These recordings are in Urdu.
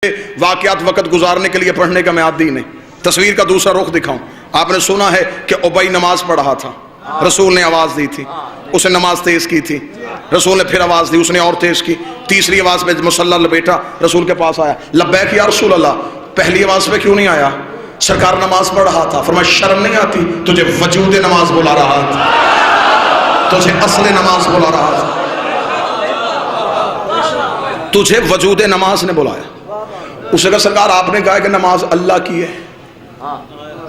واقعات وقت گزارنے کے لیے پڑھنے کا میں عادی نہیں. تصویر کا دوسرا رخ دکھاؤں. آپ نے سنا ہے کہ ابئی نماز پڑھ رہا تھا, رسول نے آواز دی تھی, اس نے نماز تیز کی تھی, رسول نے پھر آواز دی, اس نے اور تیز کی, تیسری آواز پہ مصلی لپیٹا, رسول کے پاس آیا, لبیک یا رسول اللہ. پہلی آواز پہ کیوں نہیں آیا؟ سرکار نماز پڑھ رہا تھا. فرمایا شرم نہیں آتی؟ تجھے وجود نماز بلا رہا تھا, تجھے اصل نماز بلا رہا تھا, تجھے وجود نماز نے بلایا. اس نے کہا سرکار آپ نے کہا کہ نماز اللہ کی ہے,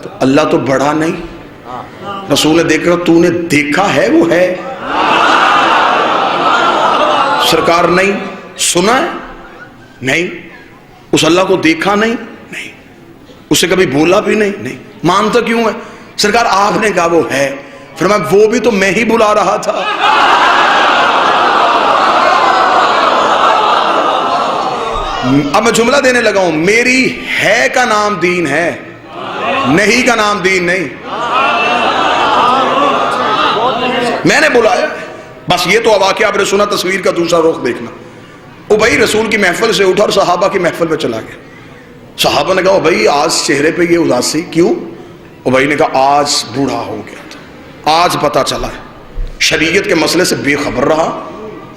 تو اللہ تو بڑا نہیں. رسول نے دیکھا تو نے دیکھا ہے وہ ہے. سرکار نہیں, سنا ہے نہیں, اس اللہ کو دیکھا نہیں, نہیں, اسے کبھی بولا بھی نہیں, نہیں. مانتا کیوں ہے؟ سرکار آپ نے کہا وہ ہے. فرمایا وہ بھی تو میں ہی بلا رہا تھا. اب میں جملہ دینے لگا ہوں, میری ہے کا نام دین ہے, نہیں کا نام دین نہیں. میں نے بلایا بس. یہ تو واقعہ آپ نے سنا. تصویر کا دوسرا رخ دیکھنا. ابئی رسول کی محفل سے اٹھا اور صحابہ کی محفل پہ چلا گیا. صحابہ نے کہا ابئی آج چہرے پہ یہ اداسی کیوں؟ ابئی نے کہا آج بوڑھا ہو گیا تھا, آج پتا چلا ہے, شریعت کے مسئلے سے بے خبر رہا.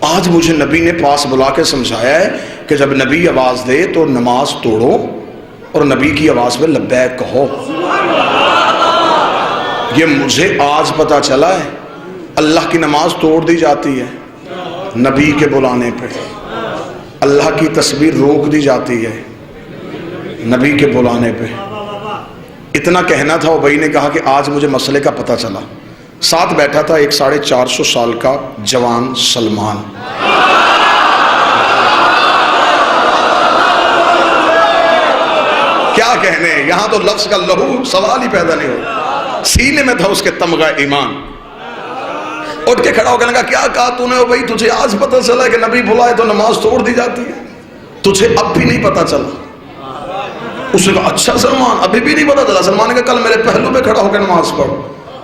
آج مجھے نبی نے پاس بلا کے سمجھایا ہے کہ جب نبی آواز دے تو نماز توڑو اور نبی کی آواز پہ لبیک کہو. یہ مجھے آج پتا چلا ہے. اللہ کی نماز توڑ دی جاتی ہے نبی کے بلانے پہ, اللہ کی تسبیح روک دی جاتی ہے نبی کے بلانے پہ. اتنا کہنا تھا. ابئی نے کہا کہ آج مجھے مسئلے کا پتا چلا. ساتھ بیٹھا تھا ایک 450 سال کا جوان سلمان. کیا کہنے, یہاں تو لفظ کا لہو سوال ہی پیدا نہیں ہو. سینے میں تھا اس کے تمغہ ایمان. اٹھ کے کھڑا ہو کے لگا کیا کہا تو نے بھائی؟ تجھے آج پتا چلا کہ نبی بلائے تو نماز توڑ دی جاتی ہے, تجھے اب بھی نہیں پتا چلا؟ اس نے کہا اچھا سلمان ابھی بھی نہیں پتا چلا. سلمان نے کہا کل میرے پہلو پہ کھڑا ہو کے نماز پڑھ,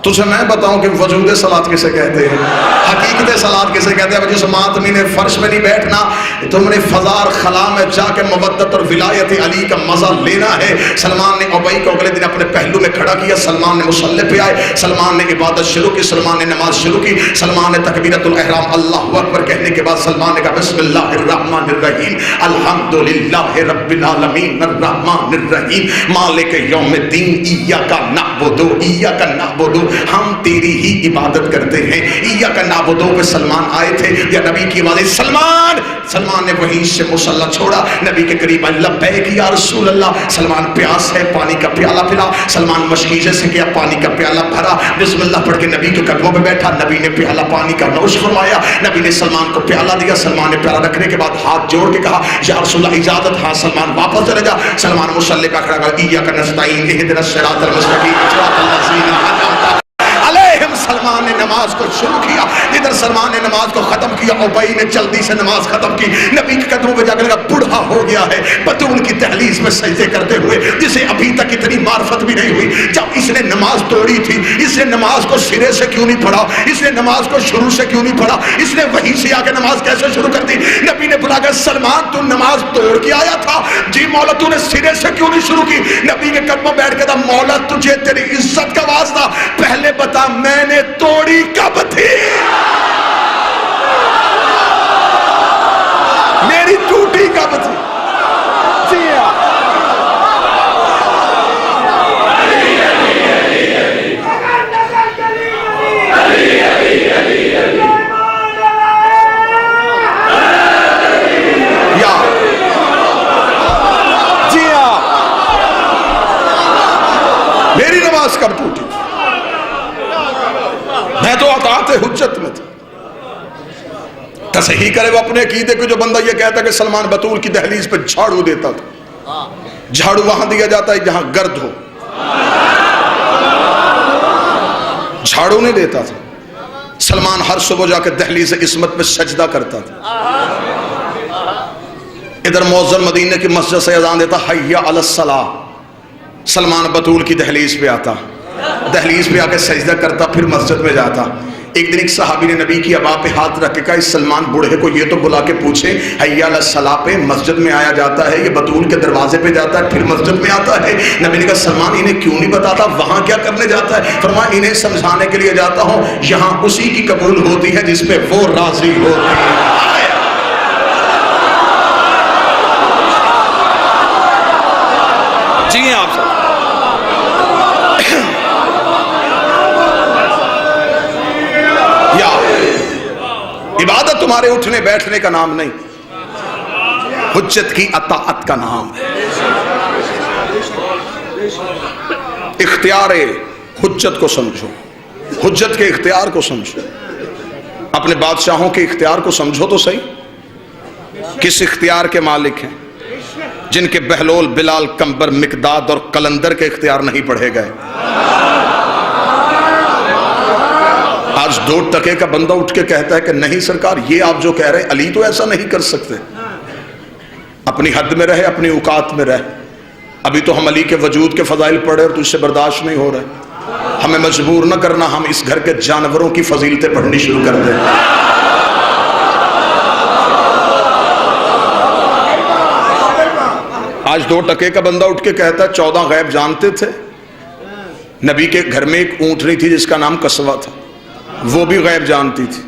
تجھے میں بتاؤں کہ وجود صلاۃ کسے کہتے ہیں, حقیقت صلاۃ کسے کہتے ہیں. جس ماتمی نے فرش میں نہیں بیٹھنا, تم نے فضا اور خلا میں جا کے مودت اور ولایت علی کا مزہ لینا ہے. سلمان نے ابئی کو اگلے دن اپنے پہلو میں کھڑا کیا. سلمان نے مصلی پہ آئے, سلمان نے عبادت شروع کی, سلمان نے نماز شروع کی. سلمان نے تکبیرۃ الاحرام اللہ اکبر کہنے کے بعد سلمان نے کہا بسم اللہ الرحمن الرحیم الحمدللہ رب العالمین الرحمن الرحیم مالک یوم الدین ایاک نعبد و ایاک نعبد, ہم تیری ہی عبادت کرتے ہیں. ایاک نعبد پہ سلمان آئے تھے یا نبی کی آواز سلمان. سلمان نے وہیں سے مصلی چھوڑا, نبی کے قریب آئے, لبیک یا رسول اللہ. سلمان پیاس ہے, پانی کا پیالہ پلا. سلمان مشکیزے سے کیا, پانی کا پیالہ بھرا, بسم اللہ پڑھ کے نبی کے قدموں پہ بیٹھا. نبی نے پیالہ پانی کا نوش فرمایا. نبی نے سلمان کو پیالہ دیا. سلمان نے پیالہ رکھنے کے بعد ہاتھ جوڑ کے کہا یا رسول اللہ اجازت. ہاں سلمان واپس چلے جا. سلمان مصلی پہ کھڑا کہا ایاک نستعین اہدنا الصراط المستقیم صراط الذین انعمت. سلمان نے نماز کو شروع کیا. جدھر سلمان نے نماز کو ختم کیا, ابئی نے جلدی سے نماز ختم کی. نبی کے قدموں پہ جا کر کہا بڑھا ہو گیا ہے بطول کی دہلیز میں سجدے کرتے ہوئے, جسے ابھی تک اتنی معرفت بھی نہیں ہوئی. جب اس نے نماز توڑی تھی, اس نے نماز کو سرے سے کیوں نہیں پڑھا؟ اس نے نماز کو شروع سے کیوں نہیں پڑھا؟ اس نے وہیں سے آ کے نماز کیسے شروع کر دی؟ نبی نے بلا کر سلمان تو نماز توڑ کے آیا تھا, جی مولا تو نے سرے سے کیوں نہیں شروع کی؟ نبی کے قدموں بیٹھ کے تھا مولا تجھے تیری عزت کا واسطہ پہلے بتا میں نے توڑی کب تھی؟ میری ٹوٹی کب تھی؟ میری نماز کب ٹوٹی؟ میں تو اطاعت حجت میں تھا. تصحیح کرے وہ اپنے عقیدے کو. جو بندہ یہ کہتا ہے کہ سلمان بطول کی دہلیز پہ جھاڑو دیتا تھا, جھاڑو وہاں دیا جاتا ہے جہاں گرد ہو, جھاڑو نہیں دیتا تھا. سلمان ہر صبح جا کے دہلیز عصمت پہ سجدہ کرتا تھا. ادھر مؤذن مدینے کی مسجد سے اذان دیتا حی علی الصلاۃ, سلمان بطول کی دہلیز پہ آتا, دہلیز پہ آ کے سجدہ کرتا, پھر مسجد میں جاتا. ایک دن ایک صحابی نے نبی کی ابا پہ ہاتھ رکھ کے کہا اس سلمان بوڑھے کو یہ تو بلا کے پوچھے حی علی الصلاۃ پہ مسجد میں آیا جاتا ہے، یہ بطول کے دروازے پہ جاتا ہے پھر مسجد میں آتا ہے؟ نبی نے کہا سلمان انہیں کیوں نہیں بتاتا وہاں کیا کرنے جاتا ہے؟ فرمایا انہیں سمجھانے کے لیے جاتا ہوں یہاں اسی کی قبول ہوتی ہے جس پہ وہ راضی ہوتی ہے۔ جی آپ سے عبادت تمہارے اٹھنے بیٹھنے کا نام نہیں، حجت کی اطاعت کا نام ہے۔ اختیار حجت کو سمجھو، حجت کے اختیار کو سمجھو، اپنے بادشاہوں کے اختیار کو سمجھو تو صحیح، کس اختیار کے مالک ہیں؟ جن کے بہلول، بلال، کمبر، مقداد اور قلندر کے اختیار نہیں پڑھے گئے۔ آج 2 ٹکے کا بندہ اٹھ کے کہتا ہے کہ نہیں سرکار یہ آپ جو کہہ رہے ہیں علی تو ایسا نہیں کر سکتے، اپنی حد میں رہے، اپنی اوقات میں رہے۔ ابھی تو ہم علی کے وجود کے فضائل پڑھے اور تجھ سے برداشت نہیں ہو رہے، ہمیں مجبور نہ کرنا، ہم اس گھر کے جانوروں کی فضیلتیں پڑھنی شروع کر دیں۔ آج 2 ٹکے کا بندہ اٹھ کے کہتا ہے 14 غیب جانتے تھے؟ نبی کے گھر میں ایک اونٹنی تھی جس کا نام قصوہ تھا، وہ بھی غیب جانتی تھی۔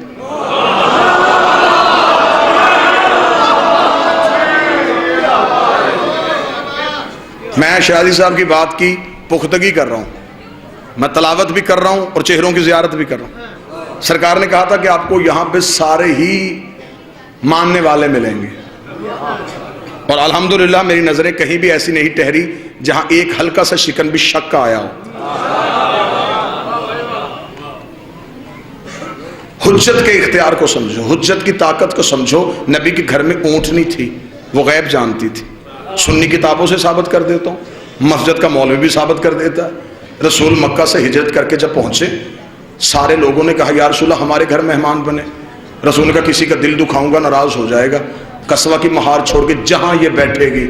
میں شہزادی صاحب کی بات کی پختگی کر رہا ہوں، میں تلاوت بھی کر رہا ہوں اور چہروں کی زیارت بھی کر رہا ہوں۔ سرکار نے کہا تھا کہ آپ کو یہاں پہ سارے ہی ماننے والے ملیں گے، اور الحمدللہ میری نظریں کہیں بھی ایسی نہیں ٹہری جہاں ایک ہلکا سا شکن بھی شک کا آیا ہو۔ حجت کے اختیار کو سمجھو، حجت کی طاقت کو سمجھو۔ نبی کے گھر میں اونٹنی تھی، وہ غیب جانتی تھی۔ سنی کتابوں سے ثابت کر دیتا ہوں، مسجد کا مولوی بھی ثابت کر دیتا ہے۔ رسول مکہ سے ہجرت کر کے جب پہنچے، سارے لوگوں نے کہا یا رسول اللہ ہمارے گھر مہمان بنے۔ رسول نے کہا کسی کا دل دکھاؤں گا ناراض ہو جائے گا، قصوہ کی مہار چھوڑ کے جہاں یہ بیٹھے گی۔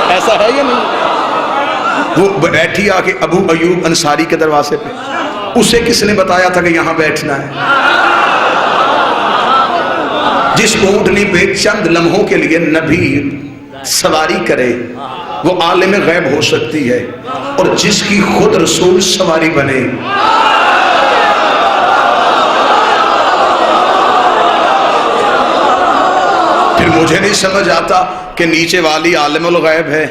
ایسا ہے یا نہیں؟ وہ بیٹھی آ کے ابو ایوب انصاری کے دروازے پہ، اسے کس نے بتایا تھا کہ یہاں بیٹھنا ہے؟ جس اونٹنی پہ چند لمحوں کے لیے نبی سواری کرے وہ عالم غیب ہو سکتی ہے، اور جس کی خود رسول سواری بنے۔ پھر مجھے نہیں سمجھ آتا کہ نیچے والی عالم الغیب ہے،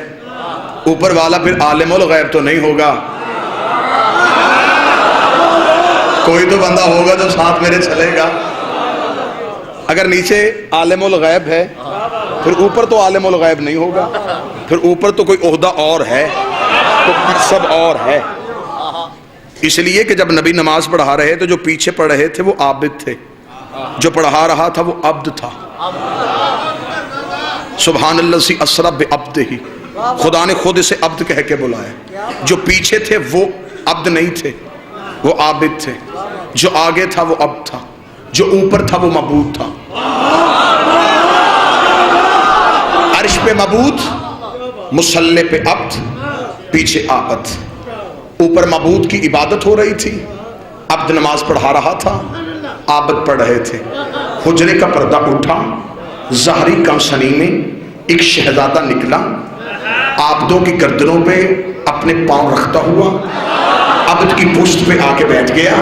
اوپر والا پھر عالم الغیب تو نہیں ہوگا۔ کوئی تو بندہ ہوگا جو ساتھ میرے چلے گا۔ اگر نیچے عالم الغیب ہے پھر اوپر تو عالم الغیب نہیں ہوگا، پھر اوپر تو کوئی عہدہ اور ہے، تو منصب اور ہے۔ اس لیے کہ جب نبی نماز پڑھا رہے تھے جو پیچھے پڑھ رہے تھے وہ عابد تھے، جو پڑھا رہا تھا وہ عبد تھا۔ سبحان اللہ اسرا بعبدہ، خدا نے خود اسے عبد کہہ کے بلایا۔ جو پیچھے تھے وہ عبد نہیں تھے، وہ عابد تھے۔ جو آگے تھا وہ عبد تھا، جو اوپر تھا وہ معبود تھا۔ عرش پہ معبود، مصلی پہ عبد، پیچھے عابد۔ اوپر معبود کی عبادت ہو رہی تھی، عبد نماز پڑھا رہا تھا، عابد پڑھ رہے تھے۔ حجرے کا پردہ اٹھا، ظاہری کمسنی میں ایک شہزادہ نکلا، عابدوں کی گردنوں پہ اپنے پاؤں رکھتا ہوا، عبد کی پشت پہ آ کے بیٹھ گیا۔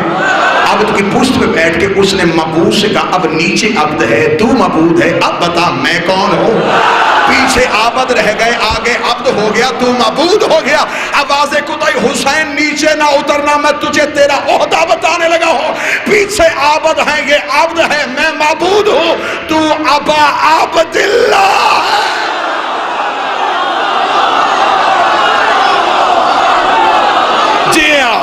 عبد کی پشت پہ بیٹھ کے اس نے معبود سے کہا اب نیچے عبد ہے، تو معبود ہے، اب بتا میں کون ہوں؟ پیچھے عابد رہ گئے، آگے عبد ہو گیا، تو معبود ہو گیا۔ آواز قطعی حسین نیچے نہ اترنا، میں تجھے تیرا عہدہ بتانے لگا ہوں۔ پیچھے عابد ہیں، یہ عبد ہے، میں معبود ہوں، تو ابا عبد اللہ۔ جی ہاں،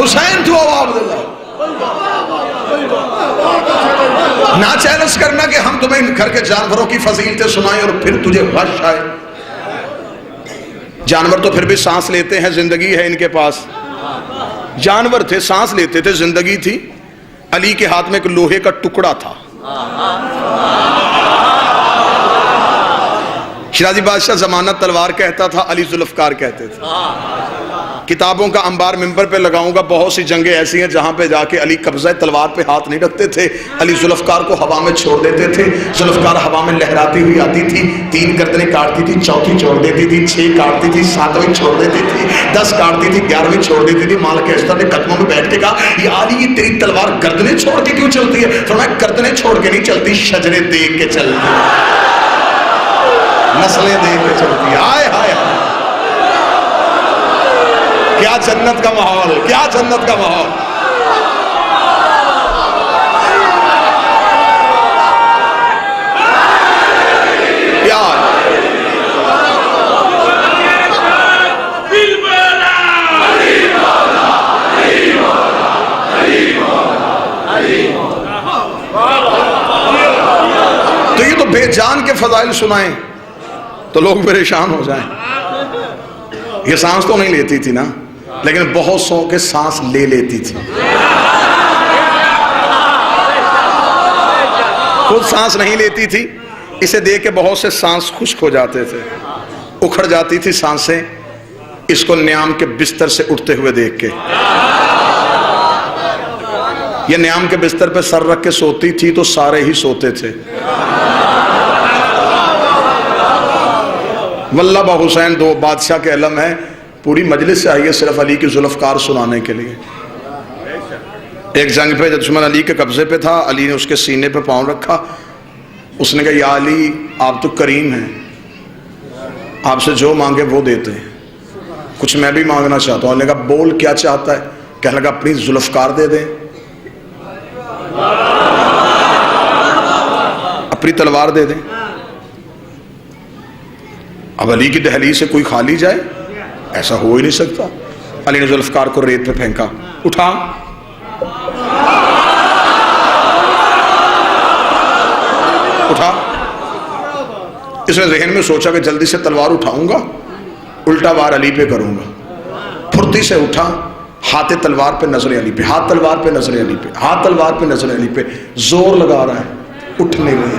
حسین تو عبداللہ۔ نہ چیلنج کرنا کہ ہم تمہیں گھر کے جانوروں کی فضیلتیں سنائیں اور پھر تجھے غش آئے۔ جانور تو پھر بھی سانس لیتے ہیں، زندگی ہے ان کے پاس، جانور تھے، سانس لیتے تھے، زندگی تھی. علی کے ہاتھ میں ایک لوہے کا ٹکڑا تھا. شیرازی بادشاہ زمانہ تلوار کہتا تھا، علی ذوالفقار کہتے تھے. کتابوں کا انبار ممبر پہ لگاؤں گا. بہت سی جنگیں ایسی ہیں جہاں پہ جا کے علی قبضہ تلوار پہ ہاتھ نہیں رکھتے تھے. علی ذوالفقار کو ہوا میں چھوڑ دیتے تھے. ذوالفقار ہوا میں لہراتی ہوئی آتی تھی، 3 گردنیں کاٹتی تھی، 4تھی چھوڑ دیتی تھی، 6 کاٹتی تھی، 7ویں چھوڑ دیتی تھی، 10 کاٹتی تھی، 11ویں چھوڑ دیتی تھی. مالک اشتر نے قدموں میں بیٹھ کے کہا، یا علی یہ تیری تلوار گردنیں چھوڑ کے کیوں چلتی ہے؟ فرمایا گردنیں چھوڑ کے نہیں چلتی، شجرے دیکھ کے چلتی ہے، نسلیں دیکھ کے چلتی ہے. آئے ہائے ہائے، کیا جنت کا ماحول، کیا جنت کا ماحول. پیار تو یہ تو بے جان کے فضائل سنائیں تو لوگ پریشان ہو جائیں. یہ سانس تو نہیں لیتی تھی نا، لیکن بہت سو کے سانس لے لیتی تھی. خود سانس نہیں لیتی تھی، اسے دیکھ کے بہت سے سانس خشک ہو جاتے تھے، اکھڑ جاتی تھی سانسیں اس کو نیام کے بستر سے اٹھتے ہوئے دیکھ کے. یہ نیام کے بستر پہ سر رکھ کے سوتی تھی تو سارے ہی سوتے تھے. واللہ با حسین 2 بادشاہ کے علم ہے، پوری مجلس سے آئیے صرف علی کی ذوالفقار سنانے کے لیے. ایک جنگ پہ دشمن علی کے قبضے پہ تھا، علی نے اس کے سینے پہ پاؤں رکھا. اس نے کہا، یا علی آپ تو کریم ہیں، آپ سے جو مانگے وہ دیتے ہیں، کچھ میں بھی مانگنا چاہتا ہوں. علی نے کہا بول کیا چاہتا ہے؟ کہنے لگا اپنی ذوالفقار دے دیں، اپنی تلوار دے دیں. اب علی کی دہلیز سے کوئی خالی جائے؟ ایسا ہو ہی نہیں سکتا. علی نے ذوالفقار کو ریت پہ پھینکا، اٹھا، اٹھا. اس نے ذہن میں سوچا کہ جلدی سے تلوار اٹھاؤں گا، الٹا وار علی پہ کروں گا. پھرتی سے اٹھا، ہاتھ تلوار پہ نظر علی پہ، ہاتھ تلوار پہ نظر علی پہ، ہاتھ تلوار پہ نظر علی پہ. زور لگا رہا ہے، اٹھنے گئی،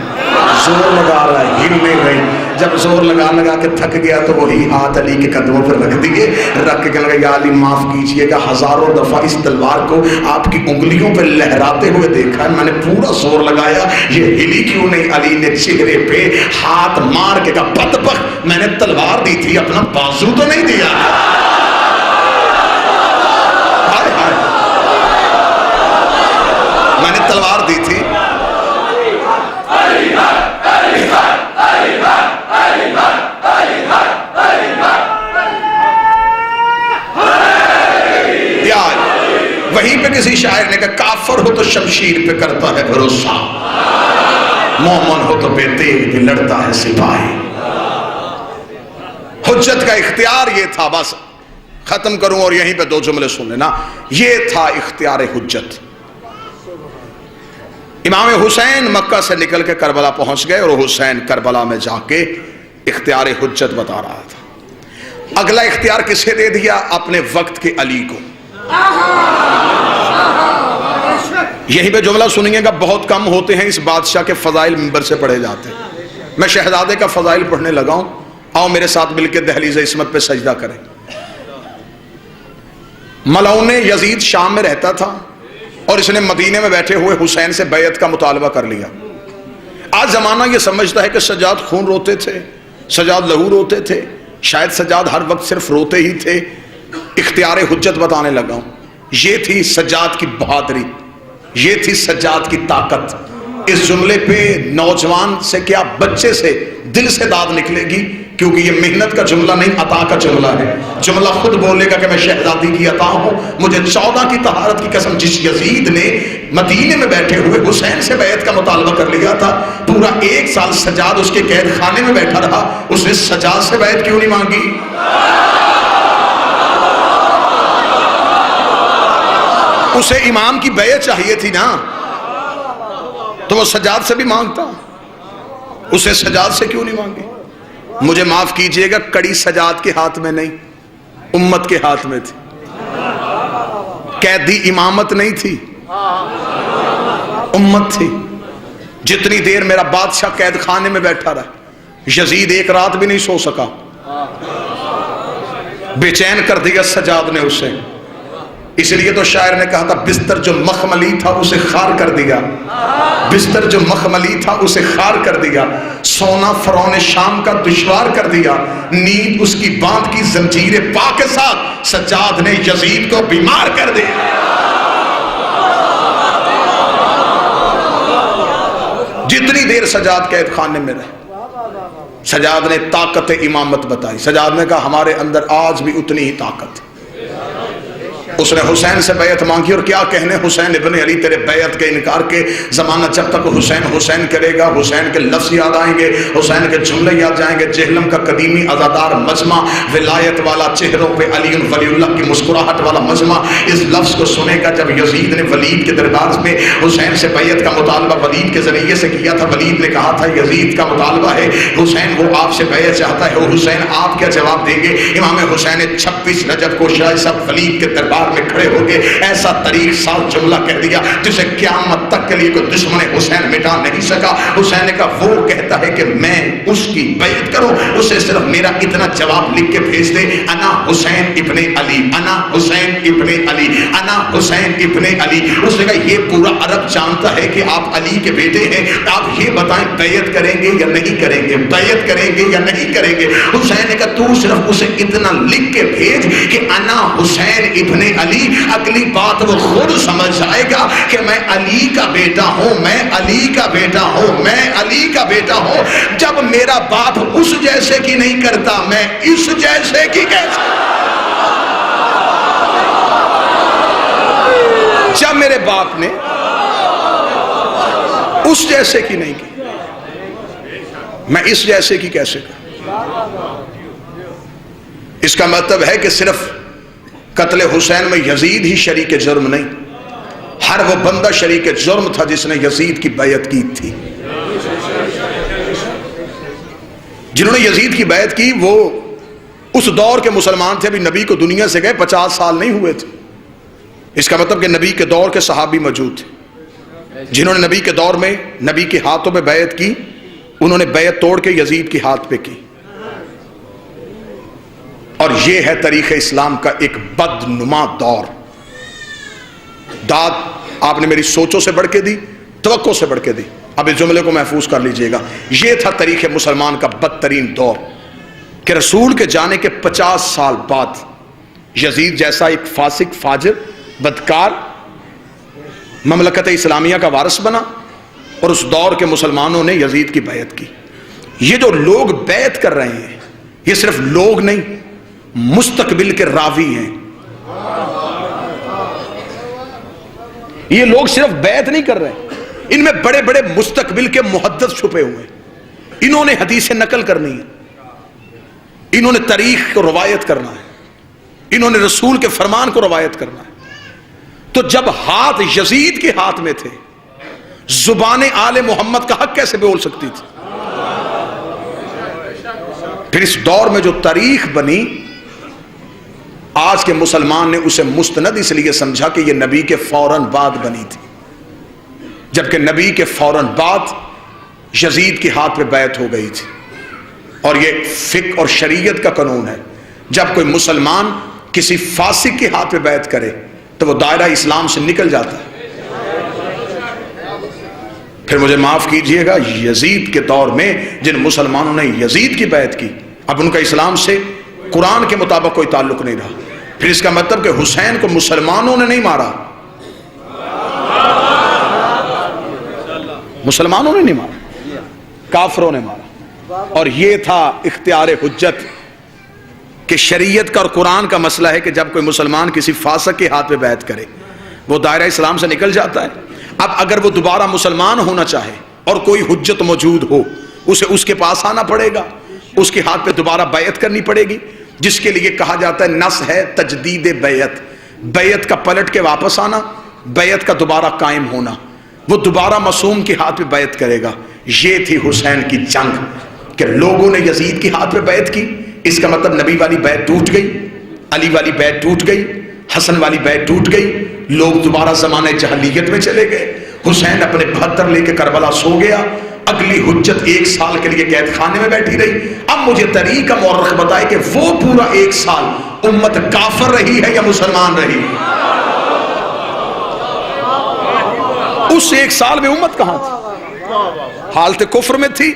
زور لگا رہا ہے، ہلنے گئی. جب زور لگا کے تھک گیا تو وہی ہاتھ علی کے قدموں پر رکھ دیے، رکھ کے کہنے لگا، یا علی معاف کیجئے گا، ہزاروں دفعہ اس تلوار کو آپ کی انگلیوں پہ لہراتے ہوئے دیکھا ہے، میں نے پورا زور لگایا، یہ ہلی کیوں نہیں؟ علی نے چہرے پہ ہاتھ مار کے کہا، بدبخت، میں نے تلوار دی تھی، اپنا بازو تو نہیں دیا. میں نے تلوار دی تھی. وہیں پہ کسی شاعر نے کہا، کافر ہو تو شمشیر پہ کرتا ہے بھروسہ، مومن ہو تو بے تیغ بھی لڑتا ہے سپاہی. حجت کا اختیار یہ تھا. بس ختم کروں اور یہیں پہ 2 جملے سن لینا. یہ تھا اختیار حجت. امام حسین مکہ سے نکل کے کربلا پہنچ گئے اور حسین کربلا میں جا کے اختیار حجت بتا رہا تھا. اگلا اختیار کسے دے دیا؟ اپنے وقت کے علی کو. یہیں پہ جملہ سنیے گا، بہت کم ہوتے ہیں اس بادشاہ کے فضائل منبر سے پڑھے جاتے ہیں. میں شہزادے کا فضائل پڑھنے لگا ہوں، آؤ میرے ساتھ مل کے دہلیز عصمت پہ سجدہ کریں. ملعون یزید شام میں رہتا تھا اور اس نے مدینے میں بیٹھے ہوئے حسین سے بیعت کا مطالبہ کر لیا. آج زمانہ یہ سمجھتا ہے کہ سجاد خون روتے تھے، سجاد لہو روتے تھے. شاید سجاد ہر وقت صرف روتے ہی تھے. اختیار حجت بتانے لگا ہوں. یہ تھی سجاد کی بہادری، یہ تھی سجاد کی طاقت. اس جملے پہ نوجوان سے کیا بچے سے دل سے داد نکلے گی، کیونکہ یہ محنت کا جملہ نہیں، عطا کا جملہ ہے. جملہ خود بولے گا کہ میں شہزادی کی عطا ہوں. مجھے 14 کی طہارت کی قسم، جس یزید نے مدینے میں بیٹھے ہوئے حسین سے بیعت کا مطالبہ کر لیا تھا، پورا 1 سال سجاد اس کے قید خانے میں بیٹھا رہا، اس نے سجاد سے بیعت کیوں نہیں مانگی؟ اسے امام کی بیعت چاہیے تھی نا، تو وہ سجاد سے بھی مانگتا. اسے سجاد سے کیوں نہیں مانگی؟ مجھے معاف کیجئے گا، کڑی سجاد کے ہاتھ میں نہیں، امت کے ہاتھ میں تھی. قیدی امامت نہیں تھی، امت تھی. جتنی دیر میرا بادشاہ قید خانے میں بیٹھا رہا، یزید ایک رات بھی نہیں سو سکا. بے چین کر دیا سجاد نے اسے. اس لیے تو شاعر نے کہا تھا بستر جو مخملی تھا اسے خار کر دیا، بستر جو مخملی تھا اسے خار کر دیا، سونا فرعون شام کا دشوار کر دیا، نیند اس کی باندھ کی زنجیر پا کے ساتھ سجاد نے یزید کو بیمار کر دیا. جتنی دیر سجاد قید خانے میں رہے، سجاد نے طاقت امامت بتائی. سجاد نے کہا ہمارے اندر آج بھی اتنی ہی طاقت. اس نے حسین سے بیعت مانگی، اور کیا کہنے حسین ابن علی تیرے بیعت کے انکار کے. زمانہ جب تک حسین حسین کرے گا حسین کے لفظ یاد آئیں گے، حسین کے جملے یاد جائیں گے. جہلم کا قدیمی عزادار مجمع، ولایت والا چہروں پہ علی ولی اللہ کی مسکراہٹ والا مجمع اس لفظ کو سنے گا. جب یزید نے ولید کے دربار میں حسین سے بیعت کا مطالبہ ولید کے ذریعے سے کیا تھا، ولید نے کہا تھا یزید کا مطالبہ ہے حسین وہ آپ سے بیعت چاہتا ہے، وہ حسین آپ کیا جواب دیں گے؟ امام حسین نے 26 رجب کو شاہ صاحب ولید کے دربار میں کھڑے ہو کے ایسا طریق ساز جملہ کہہ دیا جسے قیامت تک کے لیے کوئی دشمن حسین مٹا نہیں سکا. حسین نے کہا وہ کہتا ہے کہ میں اس کی بیعت کروں، اسے صرف میرا اتنا جواب لکھ کے بھیج دے، انا حسین ابن علی، انا حسین ابن علی، انا حسین ابن علی. اس نے کہا یہ پورا عرب جانتا ہے کہ آپ علی کے بیٹے ہیں، آپ یہ بتائیں بیعت کریں گے یا نہیں کریں گے، بیعت کریں گے یا نہیں کریں گے. حسین نے کہا تو صرف اسے اتنا لکھ کے بھیج کہ انا حسین ابن علی. اگلی بات وہ خود سمجھ جائے گا کہ میں علی کا بیٹا ہوں، میں علی کا بیٹا ہوں، میں علی کا بیٹا ہوں. جب میرا باپ اس جیسے کی نہیں کرتا میں اس جیسے کی کیسے؟ جب میرے باپ نے اس جیسے کی نہیں کی میں اس جیسے کی کیسے کروں؟ اس کا مطلب ہے کہ صرف قتل حسین میں یزید ہی شریک جرم نہیں، ہر وہ بندہ شریک جرم تھا جس نے یزید کی بیعت کی تھی. جنہوں نے یزید کی بیعت کی وہ اس دور کے مسلمان تھے، ابھی نبی کو دنیا سے گئے 50 سال نہیں ہوئے تھے. اس کا مطلب کہ نبی کے دور کے صحابی موجود تھے جنہوں نے نبی کے دور میں نبی کے ہاتھوں پہ بیعت کی. انہوں نے بیعت توڑ کے یزید کے ہاتھ پہ کی. اور یہ ہے تاریخ اسلام کا ایک بدنما دور. داد آپ نے میری سوچوں سے بڑھ کے دی، توقع سے بڑھ کے دی. اب اس جملے کو محفوظ کر لیجئے گا. یہ تھا تاریخ مسلمان کا بدترین دور کہ رسول کے جانے کے 50 سال بعد یزید جیسا ایک فاسق، فاجر، بدکار مملکت اسلامیہ کا وارث بنا، اور اس دور کے مسلمانوں نے یزید کی بیعت کی. یہ جو لوگ بیعت کر رہے ہیں یہ صرف لوگ نہیں، مستقبل کے راوی ہیں. یہ لوگ صرف بیعت نہیں کر رہے، ان میں بڑے بڑے مستقبل کے محدث چھپے ہوئے ہیں. انہوں نے حدیثیں نقل کرنی ہے، انہوں نے تاریخ کو روایت کرنا ہے، انہوں نے رسول کے فرمان کو روایت کرنا ہے. تو جب ہاتھ یزید کے ہاتھ میں تھے، زبان آل محمد کا حق کیسے بول سکتی تھی؟ پھر اس دور میں جو تاریخ بنی، آج کے مسلمان نے اسے مستند اس لیے سمجھا کہ یہ نبی کے فوراً بعد بنی تھی، جبکہ نبی کے فوراً بعد یزید کے ہاتھ پہ بیعت ہو گئی تھی. اور یہ فقہ اور شریعت کا قانون ہے، جب کوئی مسلمان کسی فاسق کے ہاتھ پہ بیعت کرے تو وہ دائرہ اسلام سے نکل جاتا ہے. پھر مجھے معاف کیجئے گا، یزید کے دور میں جن مسلمانوں نے یزید کی بیعت کی، اب ان کا اسلام سے قرآن کے مطابق کوئی تعلق نہیں رہا. پھر اس کا مطلب کہ حسین کو مسلمانوں نے نہیں مارا، مسلمانوں نے نہیں مارا، کافروں نے مارا. اور یہ تھا اختیار حجت کہ شریعت کا اور قرآن کا مسئلہ ہے کہ جب کوئی مسلمان کسی فاسق کے ہاتھ پہ بیعت کرے وہ دائرہ اسلام سے نکل جاتا ہے. اب اگر وہ دوبارہ مسلمان ہونا چاہے اور کوئی حجت موجود ہو، اسے اس کے پاس آنا پڑے گا، اس کے ہاتھ پہ دوبارہ بیعت کرنی پڑے گی، جس کے لیے کہا جاتا ہے نص ہے تجدید بیعت. بیعت کا پلٹ کے واپس آنا، بیعت کا دوبارہ قائم ہونا. وہ دوبارہ معصوم کے ہاتھ پہ بیعت کرے گا. یہ تھی حسین کی جنگ کہ لوگوں نے یزید کے ہاتھ پہ بیعت کی. اس کا مطلب نبی والی بیعت ٹوٹ گئی، علی والی بیعت ٹوٹ گئی، حسن والی بیعت ٹوٹ گئی، لوگ دوبارہ زمانے جہلیت میں چلے گئے، حسین اپنے 72 لے کے کربلا سو گیا، اگلی حجت 1 سال کے لیے قید خانے میں بیٹھی رہی۔ اب مجھے طریقہ مورخ بتائے کہ وہ پورا 1 سال امت کافر رہی ہے یا مسلمان رہی؟ اس 1 سال میں امت کہاں تھی؟ حالت کفر میں تھی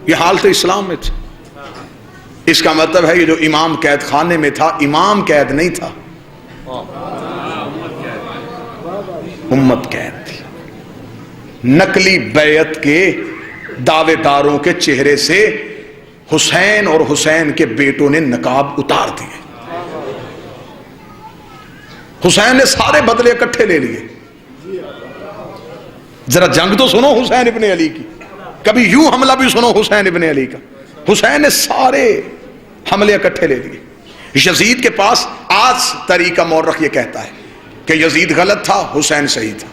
یا حالت اسلام میں تھی؟ اس کا مطلب ہے یہ جو امام قید خانے میں تھا، امام قید نہیں تھا، امت قید تھی۔ نقلی بیعت کے دعوے داروں کے چہرے سے حسین اور حسین کے بیٹوں نے نقاب اتار دیے۔ حسین نے سارے بدلے اکٹھے لے لیے۔ ذرا جنگ تو سنو حسین ابن علی کی، کبھی یوں حملہ بھی سنو حسین ابن علی کا۔ حسین نے سارے حملے اکٹھے لے لیے۔ یزید کے پاس آج طریقہ مورخ یہ کہتا ہے کہ یزید غلط تھا، حسین صحیح تھا۔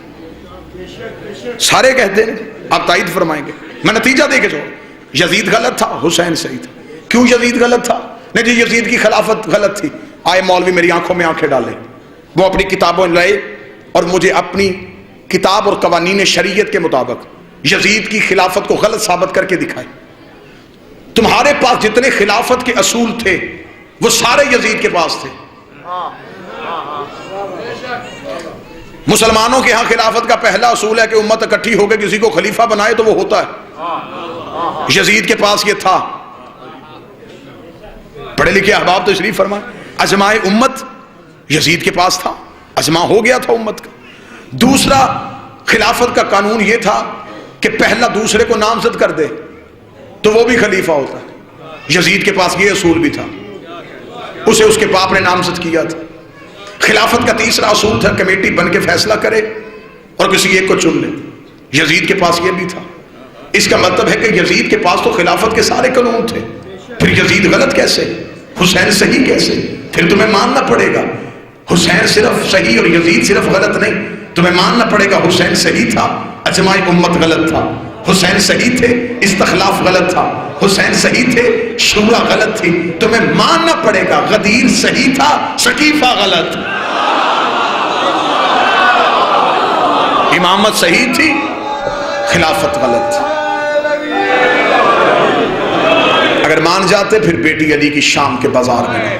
سارے کہتے ہیں، آپ تائید فرمائیں گے، میں نتیجہ دے کے چھوڑ، یزید غلط تھا، حسین صحیح تھا۔ کیوں یزید غلط تھا؟ نہیں جی یزید کی خلافت غلط تھی۔ آئے مولوی میری آنکھوں میں آنکھیں ڈالے، وہ اپنی کتابوں لائے اور مجھے اپنی کتاب اور قوانین شریعت کے مطابق یزید کی خلافت کو غلط ثابت کر کے دکھائے۔ تمہارے پاس جتنے خلافت کے اصول تھے وہ سارے یزید کے پاس تھے۔ مسلمانوں کے ہاں خلافت کا پہلا اصول ہے کہ امت اکٹھی ہو کے کسی کو خلیفہ بنائے تو وہ ہوتا ہے۔ یزید کے پاس یہ تھا۔ پڑھے لکھے احباب تشریف فرمائیں، اجماع امت یزید کے پاس تھا، اجماع ہو گیا تھا امت کا۔ دوسرا خلافت کا قانون یہ تھا کہ پہلا دوسرے کو نامزد کر دے تو وہ بھی خلیفہ ہوتا ہے۔ یزید کے پاس یہ اصول بھی تھا، اسے اس کے باپ نے نامزد کیا تھا۔ خلافت کا تیسرا اصول تھا کمیٹی بن کے فیصلہ کرے اور کسی ایک کو چن لے، یزید کے پاس یہ بھی تھا۔ اس کا مطلب ہے کہ یزید کے پاس تو خلافت کے سارے قانون تھے، پھر یزید غلط کیسے، حسین صحیح کیسے؟ پھر تمہیں ماننا پڑے گا حسین صرف صحیح اور یزید صرف غلط نہیں، تمہیں ماننا پڑے گا حسین صحیح تھا، اجماع امت غلط تھا، حسین صحیح تھے، استخلاف غلط تھا، حسین صحیح تھے، شورا غلط تھی، تمہیں ماننا پڑے گا غدیر صحیح تھا، سقیفہ غلط، امامت صحیح تھی، خلافت غلط تھی۔ اگر مان جاتے پھر بیٹی علی کی شام کے بازار میں